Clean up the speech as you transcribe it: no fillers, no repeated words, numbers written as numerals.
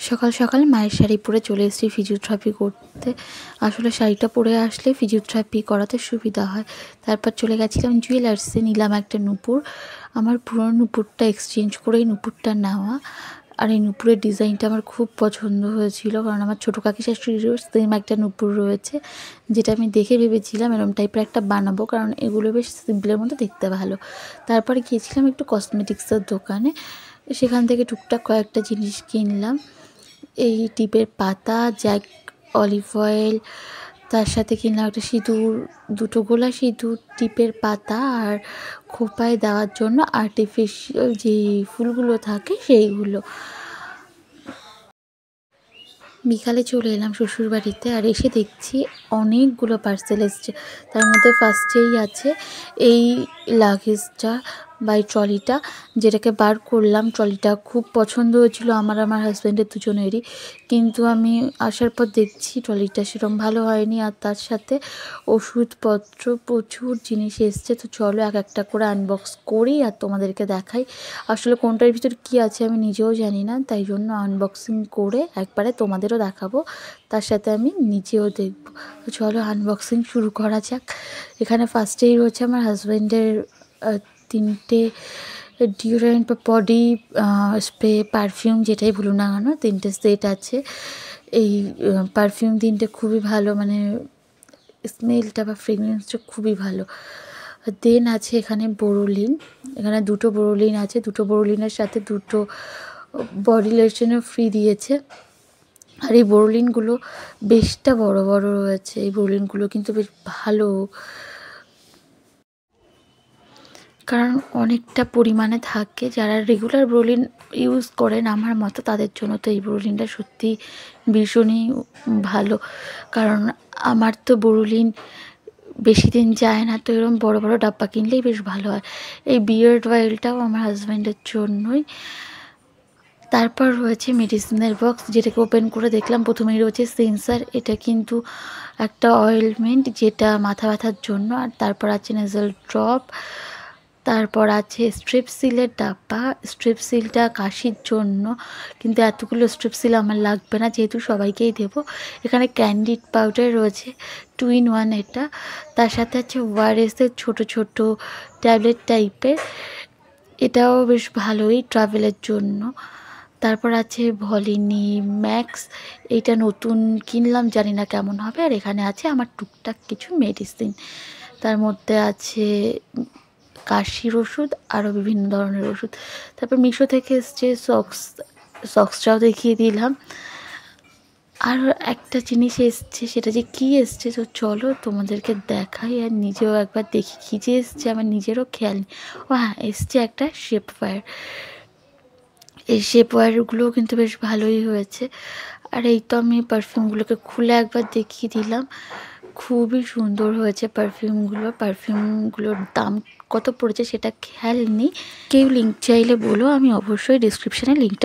সকাল সকাল মায়ের শাড়ি পরে চলে এসেছি ফিজিওথেরাপি করতে। আসলে শাড়িটা পরে আসলে ফিজিওথেরাপি করাতে সুবিধা হয়। তারপর চলে গেছিলাম জুয়েলার্সে, নিলাম একটা নূপুর। আমার পুরনো নূপুরটা এক্সচেঞ্জ করে এই নূপুরটা নেওয়া। আর এই নূপুরের ডিজাইনটা আমার খুব পছন্দ হয়েছিল, কারণ আমার ছোটো কাকি শাশুড়িরও সেম একটা নূপুর রয়েছে, যেটা আমি দেখে ভেবেছিলাম এরকম টাইপের একটা বানাবো, কারণ এগুলো বেশ সিম্পলের মধ্যে দেখতে ভালো। তারপরে গিয়েছিলাম একটু কসমেটিক্সের দোকানে, সেখান থেকে টুকটাক কয়েকটা জিনিস কিনলাম। এই টিপের পাতা, জ্যাক অলিভ অয়েল, তার সাথে কিনলাম একটা সিঁদুর, দুটো গোলা সিঁদুর, টিপের পাতা আর খোঁপায় দেওয়ার জন্য আর্টিফিশিয়াল যে ফুলগুলো থাকে সেইগুলো। বিকালে চলে এলাম শ্বশুরবাড়িতে, আর এসে দেখছি অনেকগুলো পার্সেল এসছে। তার মধ্যে ফার্স্টেই আছে এই লাগেজটা বা এই ট্রলিটা, যেটাকে বার করলাম। ট্রলিটা খুব পছন্দ হয়েছিল আমার হাজব্যান্ডের দুজনেরই, কিন্তু আমি আসার পর দেখছি ট্রলিটা সেরকম ভালো হয়নি। আর তার সাথে ওষুধপত্র প্রচুর জিনিস এসছে। তো চলো এক একটা করে আনবক্স করি আর তোমাদেরকে দেখাই। আসলে কোনটার ভিতর কী আছে আমি নিজেও জানি না, তাই জন্য আনবক্সিং করে একবারে তোমাদেরও দেখাবো, তার সাথে আমি নিজেও দেখব। তো চলো আনবক্সিং শুরু করা যাক। এখানে ফার্স্টেই রয়েছে আমার হাজব্যান্ডের 3টে ডিওড্রেন্ট বা বডি স্প্রে, পারফিউম যেটাই বলুন না কেন, 3টে সেট আছে। এই পারফিউম 3টে খুবই ভালো, মানে স্মেলটা বা ফ্রেগরেন্সটা খুবই ভালো। দেন আছে এখানে বোরোলিন, এখানে 2টো বোরোলিন আছে। 2টো বোরোলিনের সাথে 2টো বডি লোশনও ফ্রি দিয়েছে। আর এই বোরোলিনগুলো বেশটা বড় বড় রয়েছে। এই বোরোলিনগুলো কিন্তু বেশ ভালো, কারণ অনেকটা পরিমাণে থাকে। যারা রেগুলার বোরোলিন ইউজ করেন আমার মতো, তাদের জন্য তো এই বোরোলিনটা সত্যি ভীষণই ভালো। কারণ আমার তো বোরোলিন বেশি দিন যায় না, তো এরকম বড় বড় ডাব্বা কিনলেই বেশ ভালো হয়। এই বিয়ার্ড অয়েলটাও আমার হাজব্যান্ডের জন্যই। তারপর রয়েছে মেডিসিনের বক্স, যেটাকে ওপেন করে দেখলাম প্রথমেই রয়েছে সেন্সার। এটা কিন্তু একটা অয়েলমেন্ট, যেটা মাথা ব্যথার জন্য। আর তারপর আছে নেজাল ড্রপ, তারপর আছে স্ট্রিপসিলের ডাব্বা। স্ট্রিপসিলটা কাশির জন্য, কিন্তু এতগুলো স্ট্রিপসিল আমার লাগবে না, যেহেতু সবাইকেই দেবো। এখানে ক্যান্ডিড পাউডার রয়েছে 2 in 1 এটা। তার সাথে আছে ওআরএসের ছোটো ছোটো ট্যাবলেট টাইপের, এটাও বেশ ভালোই ট্রাভেলের জন্য। তারপর আছে ভলিনি ম্যাক্স, এইটা নতুন কিনলাম, জানি না কেমন হবে। আর এখানে আছে আমার টুকটাক কিছু মেডিসিন, তার মধ্যে আছে কাশির ওষুধ, আরও বিভিন্ন ধরনের ওষুধ। তারপর মিশো থেকে এসছে সক্সটাও দেখিয়ে দিলাম। আর একটা জিনিস এসছে, সেটা যে কী এসছে তো চলো তোমাদেরকে দেখাই, আর নিজেও একবার দেখি কী যে এসছে, আমার নিজেরও খেয়াল নেই। ও হ্যাঁ, এসছে একটা শেপওয়্যার। এই শেপওয়্যারগুলোও কিন্তু বেশ ভালোই হয়েছে। আর এই তো আমি পারফিউমগুলোকে খুলে একবার দেখিয়ে দিলাম, খুবই সুন্দর হয়েছে পারফিউমগুলো। পারফিউমগুলোর দাম কত পড়েছে সেটা খেয়াল নেই, কেউ লিঙ্ক চাইলে বলো, আমি অবশ্যই ডিসক্রিপশানে লিঙ্কটা